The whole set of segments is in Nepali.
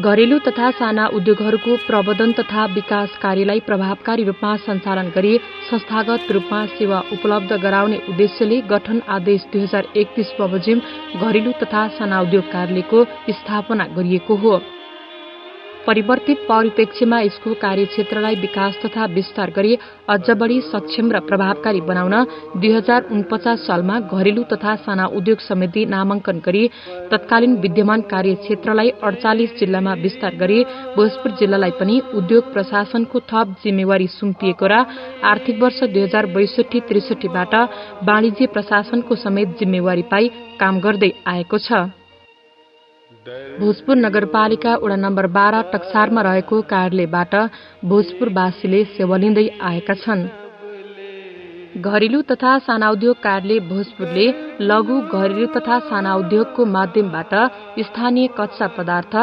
घरेलु तथा साना उद्योगहरूको प्रबन्धन तथा विकास कार्यलाई प्रभावकारी रूपमा सञ्चालन गरी संस्थागत रूपमा सेवा उपलब्ध गराउने उद्देश्यले गठन आदेश 2031 बमोजिम घरेलु तथा साना उद्योग कार्यालयको स्थापना गरिएको हो। परिवर्तित परिप्रेक्ष्यमा यसको कार्यक्षेत्रलाई विकास तथा विस्तार गरी अझ बढी सक्षम र प्रभावकारी बनाउन 2049 सालमा घरेलु तथा साना उद्योग समिति नामाङ्कन गरी तत्कालीन विद्यमान कार्यक्षेत्रलाई 48 जिल्लामा विस्तार गरी भोजपुर जिल्लालाई पनि उद्योग प्रशासनको थप जिम्मेवारी सुम्पिएको र आर्थिक वर्ष 2062-63 बाट वाणिज्य प्रशासनको समेत जिम्मेवारी पाई काम गर्दै आएको छ। भोजपुर नगरपालिका वडा नम्बर 12 टक्सारमा रहेको कार्यालयबाट भोजपुरवासीले सेवा लिँदै आएका छन्। घरेलु तथा साना उद्योग कार्यालय भोजपुरले लघु घरेलु तथा साना उद्योगको माध्यमबाट स्थानीय कच्चा पदार्थ,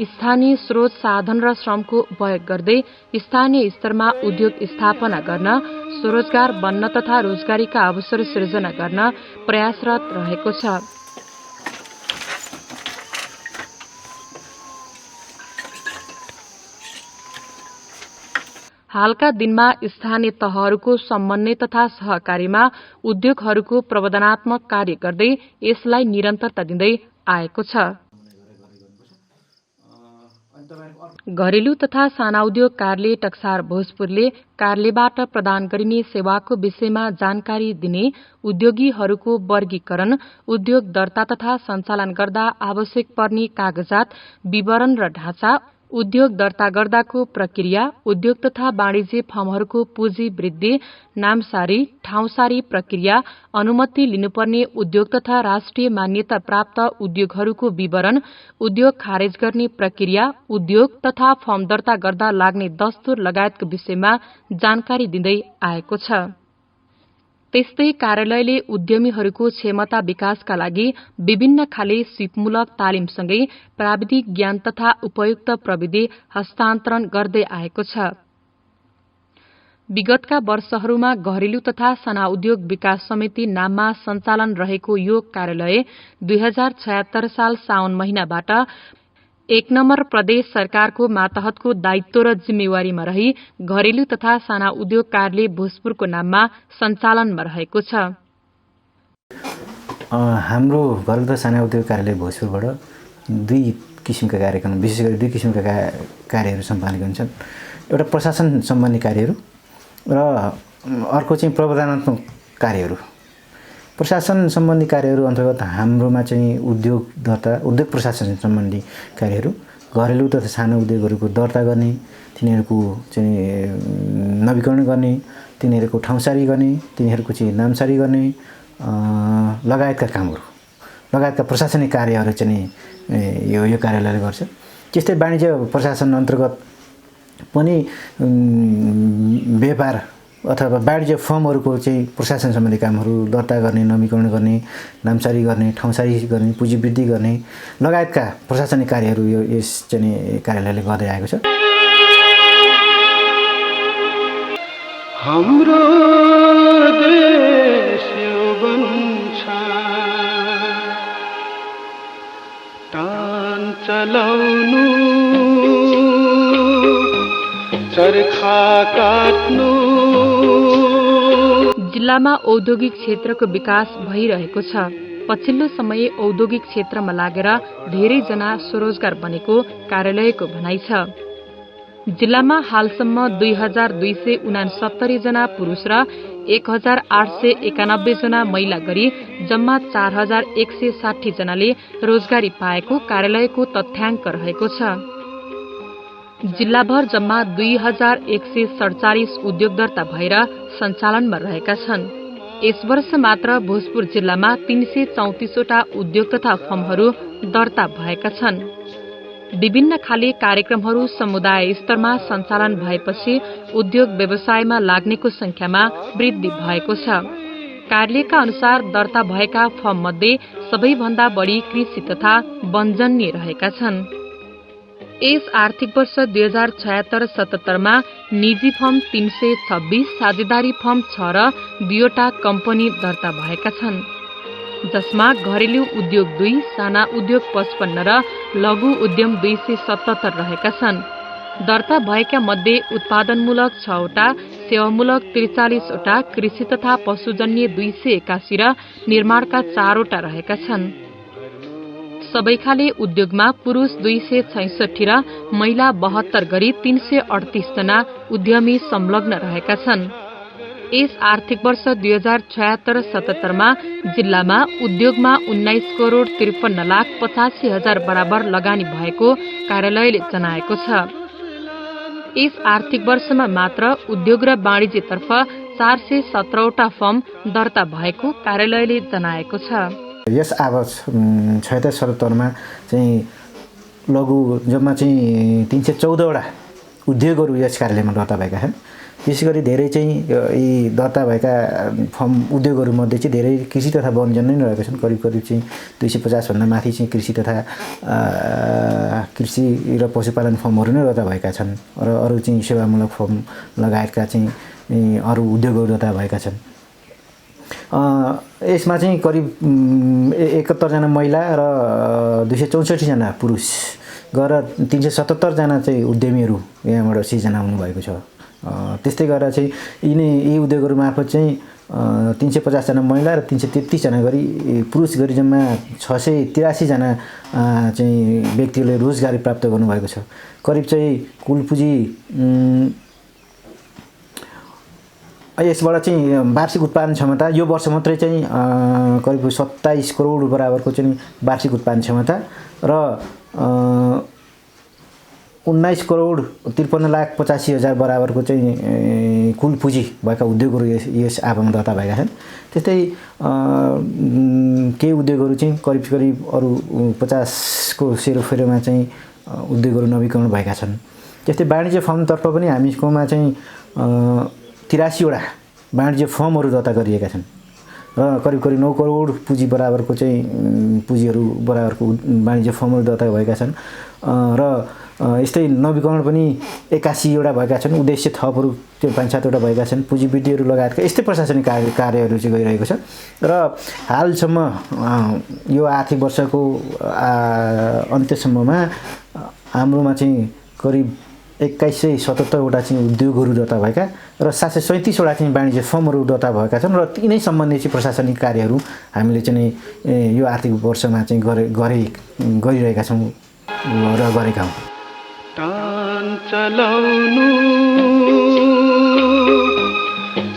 स्थानीय स्रोत साधन र श्रमको उपयोग गर्दै स्थानीय स्तरमा उद्योग स्थापना गर्न, स्वरोजगार बन्न तथा रोजगारीका अवसर सृजना गर्न प्रयासरत रहेको छ। हालका दिनमा स्थानीय तहहरूको समन्वय तथा सहकारीमा उद्योगहरूको प्रबन्धनात्मक कार्य गर्दै यसलाई निरन्तरता दिँदै आएको छ। घरेलु तथा साना उद्योग कार्यालय टक्सार भोजपुरले कार्यालयबाट प्रदान गरिने सेवाको विषयमा जानकारी दिने, उद्योगीहरूको वर्गीकरण, उद्योग दर्ता तथा सञ्चालन गर्दा आवश्यक पर्ने कागजात, विवरण र ढाँचा, उद्योग दर्ता गर्दाको प्रक्रिया, उद्योग तथा वाणिज्य फर्महरूको पुँजी वृद्धि, नामसारी, ठाउँसारी प्रक्रिया, अनुमति लिनुपर्ने उद्योग तथा राष्ट्रिय मान्यता प्राप्त उद्योगहरूको विवरण, उद्योग खारेज गर्ने प्रक्रिया, उद्योग तथा फर्म दर्ता गर्दा लाग्ने दस्तुर लगायतको विषयमा जानकारी दिँदै आएको छ। त्यस्तै कार्यालयले उद्यमीहरूको क्षमता विकासका लागि विभिन्न खाले सिपमूलक तालिमसँगै प्राविधिक ज्ञान तथा उपयुक्त प्रविधि हस्तान्तरण गर्दै आएको छ। विगतका वर्षहरूमा घरेलु तथा साना उद्योग विकास समिति नाममा सञ्चालन रहेको यो कार्यालय 2076 साल साउन महिनाबाट 1 नम्बर प्रदेश सरकारको मातहतको दायित्व र जिम्मेवारीमा रही घरेलु तथा साना उद्योग कार्यालय भोजपुरको नाममा सञ्चालनमा रहेको छ। हाम्रो घरेलु तथा साना उद्योग कार्यालय भोजपुरबाट दुई किसिमका कार्यक्रम, विशेष गरी दुई किसिमका कार्यहरू सम्पादन गरिन्छन्। एउटा प्रशासन सम्बन्धी कार्यहरू र अर्को चाहिँ प्रबन्धनात्मक कार्यहरू। प्रशासन सम्बन्धी कार्यहरू अन्तर्गत हाम्रोमा चाहिँ उद्योग दर्ता, उद्योग प्रशासन सम्बन्धी कार्यहरू, घरेलु तथा सानो उद्योगहरूको दर्ता गर्ने, तिनीहरूको चाहिँ नवीकरण गर्ने, तिनीहरूको ठाउँसारी गर्ने, तिनीहरूको चाहिँ नामसारी गर्ने लगायतका कामहरू, लगायतका प्रशासनिक कार्यहरू चाहिँ यो कार्यालयले गर्छ। त्यस्तै वाणिज्य प्रशासन अन्तर्गत पनि व्यापार अथवा वाणिज्य फर्महरूको चाहिँ प्रशासन सम्बन्धी कामहरू दर्ता गर्ने, नवीकरण गर्ने, नामसारी गर्ने, ठाउँसारी गर्ने, पुँजी वृद्धि गर्ने लगायतका प्रशासनिक कार्यहरू यस चाहिँ कार्यालयले गर्दै आएको छ। हाम्रो देश बन्छ तान चलाउनु चरखा काट्नु। जिल्लामा औद्योगिक क्षेत्रको विकास भइरहेको छ। पछिल्लो समय औद्योगिक क्षेत्रमा लागेर धेरैजना स्वरोजगार बनेको कार्यालयको भनाइ छ। जिल्लामा हालसम्म 2269 जना पुरुष र 1891 जना महिला गरी जम्मा 4160 जनाले रोजगारी पाएको कार्यालयको तथ्याङ्क रहेको छ। जिल्लाभर जम्मा 2147 उद्योग दर्ता भएर सञ्चालनमा रहेका छन्। यस वर्ष मात्र भोजपुर जिल्लामा 334 वटा उद्योग तथा फर्महरू दर्ता भएका छन्। विभिन्न खाले कार्यक्रमहरू समुदाय स्तरमा सञ्चालन भएपछि उद्योग व्यवसायमा लाग्नेको संख्यामा वृद्धि भएको छ। कार्यालयका अनुसार दर्ता भएका फर्म मध्ये सबैभन्दा बढी कृषि तथा वनजन्य रहेका छन्। यस आर्थिक वर्ष 2076-77 निजी फर्म 326, साझेदारी फर्म 6 र 2वटा कम्पनी दर्ता भएका छन्, जसमा घरेलु उद्योग 2, साना उद्योग 55 र लघु उद्यम 277 रहेका छन्। दर्ता भएका मध्ये उत्पादनमूलक 6वटा, सेवामूलक 43वटा, कृषि तथा पशुजन्य 281 र निर्माणका 4वटा रहेका छन्। सबैखाले उद्योगमा पुरुष 266 र महिला 72 गरी 338 जना उद्यमी संलग्न रहेका छन्। यस आर्थिक वर्ष 2076-77 जिल्लामा उद्योगमा 19,53,85,000 बराबर लगानी भएको कार्यालयले जनाएको छ। यस आर्थिक वर्षमा मात्र उद्योग र वाणिज्यतर्फ 417वटा फर्म दर्ता भएको कार्यालयले जनाएको छ। यस अब 76-77 चाहिँ लघु जम्मा चाहिँ 314वटा उद्योगहरू यस कार्यालयमा दर्ता भएका छन्। विशेष गरी धेरै चाहिँ यी दर्ता भएका फर्म उद्योगहरूमध्ये चाहिँ धेरै कृषि तथा वनजन्य नै रहेका छन्। करिब चाहिँ 250 भन्दा माथि चाहिँ कृषि र पशुपालन फर्महरू नै दर्ता भएका छन् र अरू चाहिँ सेवामूलक फर्म लगायतका चाहिँ अरू उद्योगहरू दर्ता भएका छन्। यसमा चाहिँ करिब 71 जना महिला र 264 जना पुरुष गरेर 377 जना चाहिँ उद्यमीहरू यहाँबाट सिर्जना हुनुभएको छ। त्यस्तै गरेर चाहिँ यी उद्योगहरू मार्फत चाहिँ 350 जना महिला र 333 जना गरी पुरुष गरी जम्मा 683 जना चाहिँ व्यक्तिहरूले रोजगारी प्राप्त गर्नुभएको छ। करिब चाहिँ कुल पुँजी यसबाट चाहिँ वार्षिक उत्पादन क्षमता यो वर्ष मात्रै चाहिँ करिब 27 करोड बराबरको चाहिँ वार्षिक उत्पादन क्षमता र 19,53,85,000 बराबरको चाहिँ कुल पुँजी भएका उद्योगहरू यस आवामा दर्ता भएका छन्। त्यस्तै केही उद्योगहरू चाहिँ करिब अरू 50को सेरोफेरोमा चाहिँ उद्योगहरू नवीकरण भएका छन्। त्यस्तै वाणिज्य फर्मतर्फ पनि हामीकोमा चाहिँ 83वटा वाणिज्य फर्महरू दर्ता गरिएका छन् र करिब 9 करोड पुँजी बराबरको चाहिँ पुँजीहरू बराबरको वाणिज्य फर्महरू दर्ता भएका छन् र यस्तै नवीकरण पनि 81वटा भएका छन्। उद्देश्य थपहरू 5-7वटा भएका छन्। पुँजी वृद्धिहरू लगायतका यस्तै प्रशासनिक कार्यहरू चाहिँ गरिरहेको छ र हालसम्म यो आर्थिक वर्षको अन्त्यसम्ममा हाम्रोमा चाहिँ करिब 2177वटा चाहिँ उद्योगहरू दर्ता भएका र 737वटा चाहिँ वाणिज्य फर्महरू दर्ता भएका छन् र तिनै सम्बन्धी चाहिँ प्रशासनिक कार्यहरू हामीले चाहिँ यो आर्थिक वर्षमा चाहिँ गरिरहेका छौँ र गरेका हौँ। तान चलाउनु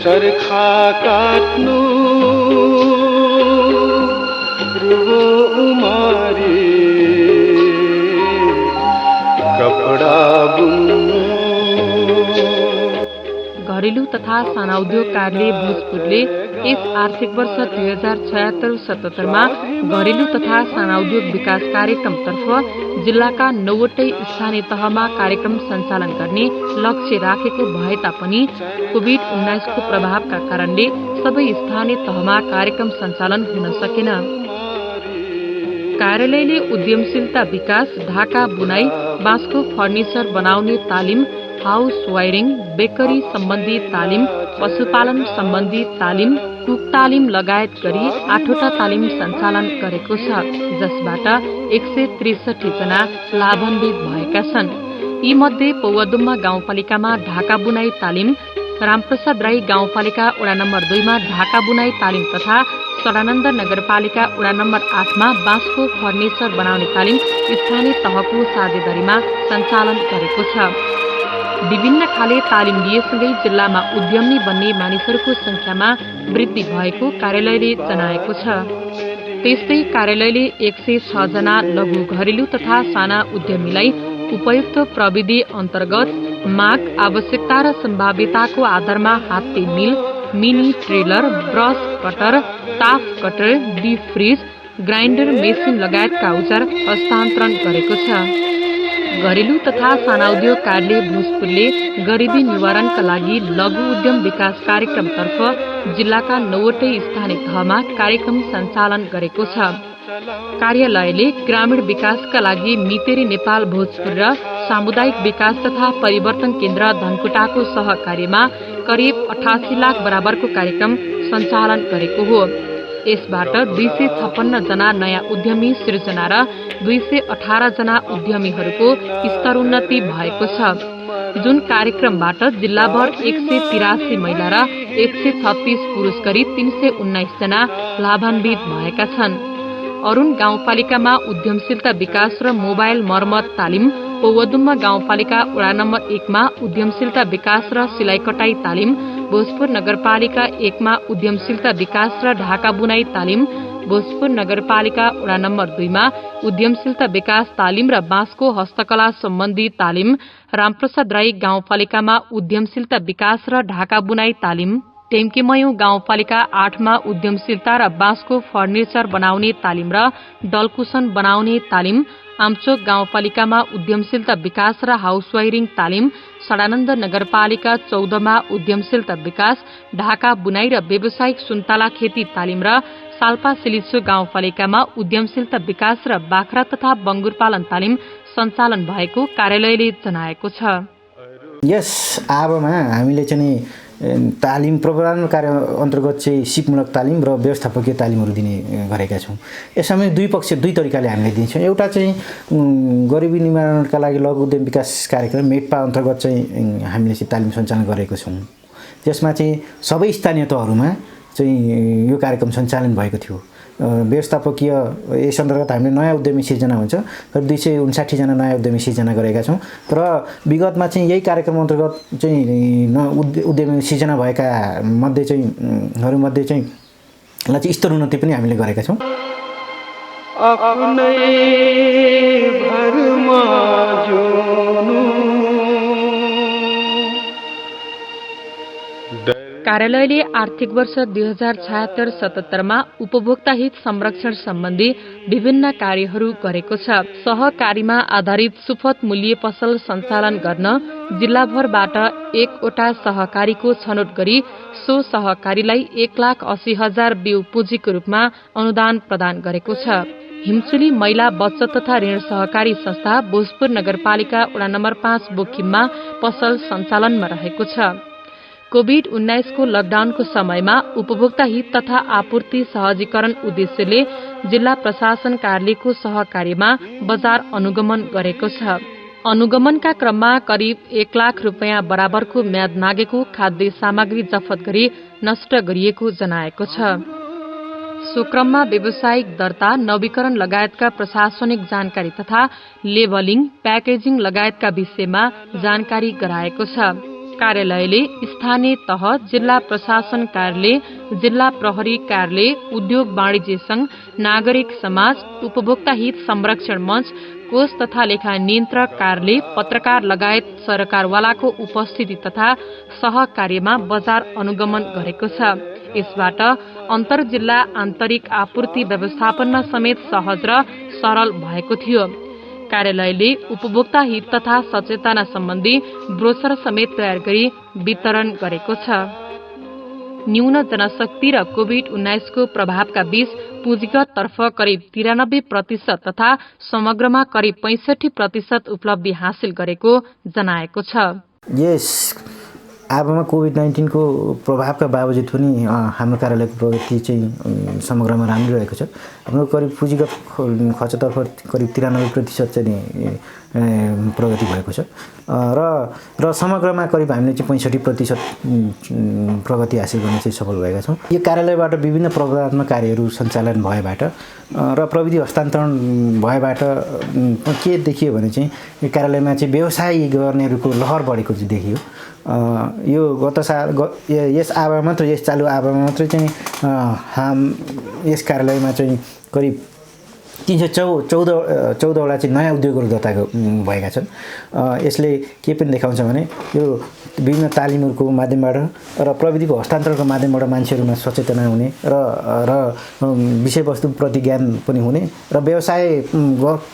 चरखा काट्नु रुगो उमारी कपडा बुन्नु। घरेलु तथा साना उद्योग कार्यालय भोजपुरले यस आर्थिक वर्ष 2076-77 घरेलु तथा साना उद्योग विकास कार्यक्रमतर्फ जिल्लाका 9वटै स्थानीय तहमा कार्यक्रम सञ्चालन गर्ने लक्ष्य राखेको भए तापनि कोभिड-19 को प्रभावका कारणले सबै स्थानीय तहमा कार्यक्रम सञ्चालन हुन सकेन। कार्यालयले उद्यमशीलता विकास, ढाका बुनाई, बाँसको फर्निचर बनाउने तालिम, हाउस वायरिङ, बेकरी सम्बन्धी तालिम, पशुपालन सम्बन्धी तालिम, कुक तालिम लगायत गरी 8वटा तालिम सञ्चालन गरेको छ, जसबाट 163 जना लाभान्वित भएका छन्। यी मध्ये पौवादुम्मा गाउँपालिकामा ढाका बुनाई तालिम, रामप्रसाद राई गाउँपालिका वडा नम्बर 2 मा ढाका बुनाई तालिम तथा सदानन्द नगरपालिका वडा नम्बर 8 मा बाँसको फर्निचर बनाउने तालिम स्थानीय तहको साझेदारीमा सञ्चालन गरेको छ। विभिन्न खाले तालिम दिएसँगै जिल्लामा उद्यमी बन्ने मानिसहरूको संख्यामा वृद्धि भएको कार्यालयले जनाएको छ। त्यस्तै कार्यालयले 106 जना लघु घरेलु तथा साना उद्यमीलाई उपयुक्त प्रविधि अन्तर्गत माग, आवश्यकता र सम्भाव्यताको आधारमा हात्ती mill, mini trailer, brush cutter, साफ cutter, deep fridge, grinder machine लगायतका औजार हस्तान्तरण गरेको छ। घरेलु तथा साना उद्योग कार्यालय भोजपुरले गरिबी निवारणका लागि लघु उद्यम विकास कार्यक्रमतर्फ जिल्लाका 9वटै स्थानीय तहमा कार्यक्रम सञ्चालन गरेको छ। कार्यालयले ग्रामीण विकासका लागि मितेरी नेपाल भोजपुर र सामुदायिक विकास तथा परिवर्तन केन्द्र धनकुटाको सहकार्यमा करिब 88 लाख बराबरको कार्यक्रम सञ्चालन गरेको हो। यसबाट 256 जना नयाँ उद्यमी सृजना र 218 जना उद्यमीहरूको स्तरोन्नति भएको छ, जुन कार्यक्रमबाट जिल्लाभर 183 महिला र 136 पुरुष गरी 319 जना लाभान्वित भएका छन्। अरुण गाउँपालिकामा उद्यमशीलता विकास र मोबाइल मर्मत तालिम, पौवदुम्मा गाउँपालिका वडा नम्बर 1 मा उद्यमशीलता विकास र सिलाइ कटाई तालिम, भोजपुर नगरपालिका 1 मा उद्यमशीलता विकास र ढाका बुनाई तालिम, भोजपुर नगरपालिका वडा नम्बर 2 मा उद्यमशीलता विकास तालिम र बाँसको हस्तकला सम्बन्धी तालिम, रामप्रसाद राई गाउँपालिकामा उद्यमशीलता विकास र ढाका बुनाई तालिम, टेम्केमयौं गाउँपालिका 8 मा उद्यमशीलता र बाँसको फर्निचर बनाउने तालिम र डलकुसन बनाउने तालिम, आमचोक गाउँपालिकामा उद्यमशीलता विकास र हाउस वायरिङ तालिम, सडानन्द नगरपालिका 14 मा उद्यमशीलता विकास, ढाका बुनाई र व्यावसायिक सुन्तला खेती तालिम र साल्पा सिलिचो गाउँपालिकामा उद्यमशीलता विकास र बाख्रा तथा बंगुर पालन तालिम सञ्चालन भएको कार्यालयले जनाएको छ। यस आबमा हामीले चाहिँ तालिम प्रोग्राम कार्य अन्तर्गत चाहिँ सिपमूलक तालिम र व्यवस्थापकीय तालिमहरू दिने गरेका छौँ। यसमा दुई तरिकाले हामीले दिन्छौँ। एउटा चाहिँ गरिबी निवारणका लागि लघु उद्यम विकास कार्यक्रम मेटपा अन्तर्गत चाहिँ हामीले चाहिँ तालिम सञ्चालन गरेको छौँ। त्यसमा चाहिँ सबै स्थानीय तहहरूमा चाहिँ यो कार्यक्रम सञ्चालन भएको थियो। व्यवस्थापकीय यस अन्तर्गत हामीले नयाँ उद्यमी सिर्जना हुन्छ, करिब 259 जना नयाँ उद्यमी सिर्जना गरेका छौँ र विगतमा चाहिँ यही कार्यक्रम अन्तर्गत चाहिँ उद्यमी सिर्जना भएका मध्ये चाहिँ स्तरोन्नति पनि हामीले गरेका छौँ। कार्यालयले आर्थिक वर्ष 2076-77 मा उपभोक्ता हित संरक्षण सम्बन्धी विभिन्न कार्यहरू गरेको छ। सहकारीमा आधारित सुपथ मूल्य पसल सञ्चालन गर्न जिल्लाभरबाट 1 वटा सहकारीको छनौट गरी सो सहकारीलाई 1,80,000 बिउ पुँजीको रूपमा अनुदान प्रदान गरेको छ। हिमचुली महिला बचत तथा ऋण सहकारी संस्था भोजपुर नगरपालिका वडा नम्बर 5 बोकिममा पसल सञ्चालनमा रहेको छ। कोभिड-19 को लकडाउनको समयमा उपभोक्ता हित तथा आपूर्ति सहजीकरण उद्देश्यले जिल्ला प्रशासन कार्यालयको सहकार्यमा बजार अनुगमन गरेको छ। अनुगमनका क्रममा करिब 1 लाख रुपैयाँ बराबरको म्याद नागेको खाद्य सामग्री जफत गरी नष्ट गरिएको जनाएको छ। सो क्रममा व्यावसायिक दर्ता, नवीकरण लगायतका प्रशासनिक जानकारी तथा लेबलिङ, प्याकेजिङ लगायतका विषयमा जानकारी गराएको छ। कार्यालयले स्थानीय तह, जिल्ला प्रशासन कार्यालय, जिल्ला प्रहरी कार्यालय, उद्योग वाणिज्य संघ, नागरिक समाज, उपभोक्ता हित संरक्षण मंच, कोष तथा लेखा नियन्त्रक कार्यालय, पत्रकार लगायत सरकारवालाको उपस्थिति तथा सहकार्यमा बजार अनुगमन गरेको छ। यसबाट अन्तर जिल्ला आन्तरिक आपूर्ति व्यवस्थापनमा समेत सहज र सरल भएको थियो। कार्यालयले उपभोक्ता हित तथा सचेतना सम्बन्धी ब्रोशर समेत तयार गरी वितरण गरेको छ। न्यून जनशक्ति र कोभिड-19 को प्रभावका बीच पुँजीगत तर्फ करिब 93% तथा समग्रमा करिब 65% उपलब्धि हासिल गरेको जनाएको छ। आबमा कोभिड-19 को प्रभावका बावजुद पनि हाम्रो कार्यालयको प्रगति चाहिँ समग्रमा राम्रो रहेको छ। हाम्रो करिब पुँजीगत खर्चतर्फ करिब 93% चाहिँ प्रगति भएको छ र समग्रमा करिब हामीले चाहिँ 65% प्रगति हासिल गर्न चाहिँ सफल भएका छौँ। यो कार्यालयबाट विभिन्न प्रयोगात्मक कार्यहरू सञ्चालन भएबाट र प्रविधि हस्तान्तरण भएबाट के देखियो भने चाहिँ यो कार्यालयमा चाहिँ व्यवसाय गर्नेहरूको लहर बढेको चाहिँ देखियो। यो गत साल यस आवामा मात्र, यस चालु आवामा मात्रै चाहिँ यस कार्यालयमा चाहिँ करिब 314वटा चाहिँ नयाँ उद्योगहरू दर्ता भएका छन्। यसले के पनि देखाउँछ भने यो विभिन्न तालिमहरूको माध्यमबाट र प्रविधिको हस्तान्तरणको माध्यमबाट मान्छेहरूमा सचेतना हुने र विषयवस्तुप्रति ज्ञान पनि हुने र व्यवसाय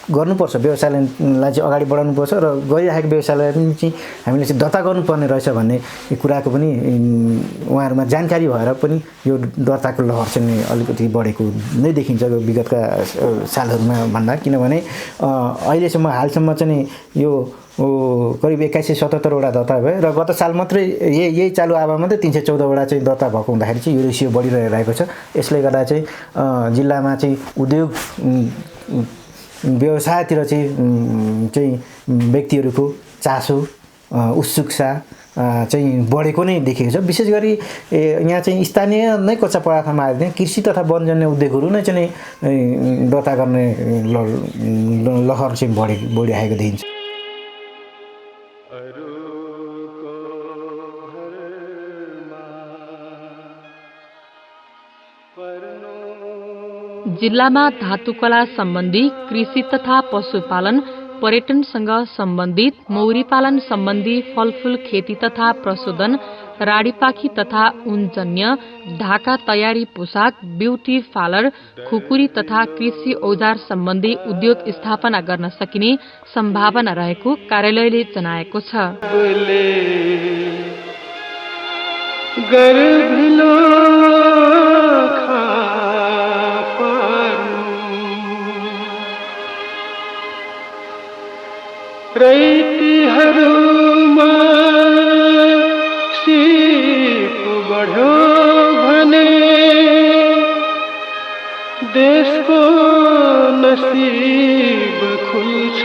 गर्नुपर्छ, व्यवसायलाई चाहिँ अगाडि बढाउनुपर्छ र गरिरहेको व्यवसायलाई पनि चाहिँ हामीले चाहिँ दर्ता गर्नुपर्ने रहेछ भन्ने कुराको पनि उहाँहरूमा जानकारी भएर पनि यो दर्ताको लहर चाहिँ अलिकति बढेको नै देखिन्छ विगतका सालहरूमा भन्दा। किनभने अहिलेसम्म हालसम्म चाहिँ यो करिब 2177वटा दर्ता भयो र गत साल मात्रै यही चालु आवामा मात्रै 314वटा चाहिँ दर्ता भएको हुँदाखेरि चाहिँ यो रेसियो बढिरहेको छ। यसले गर्दा चाहिँ जिल्लामा चाहिँ उद्योग व्यवसायतिर चाहिँ व्यक्तिहरूको चासो उत्सुकता चाहिँ बढेको नै देखिएको छ। विशेष गरी यहाँ चाहिँ स्थानीय नै कच्चा पदार्थमा आएर कृषि तथा वनजन्य उद्योगहरू नै चाहिँ दर्ता गर्ने लहर चाहिँ बढिरहेको देखिन्छ। जिल्लामा धातुकला सम्बन्धी, कृषि तथा पशुपालन, पर्यटनसँग सम्बन्धित, मौरी पालन सम्बन्धी, फलफूल खेती तथा प्रशोधन, राडीपाखी तथा ऊनजन्य, ढाका तयारी पोसाक, ब्युटी पार्लर, खुकुरी तथा कृषि औजार सम्बन्धी उद्योग स्थापना गर्न सकिने सम्भावना रहेको कार्यालयले जनाएको छ। रैतीहरूमा सिप बढ्यो भने देशको नसिब खुल्छ।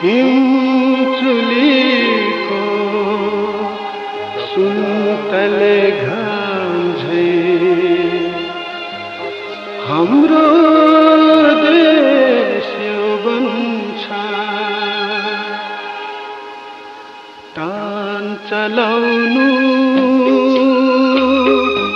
हिमचुलीको सुन्तले घाम झैं हाम्रो चलाउनु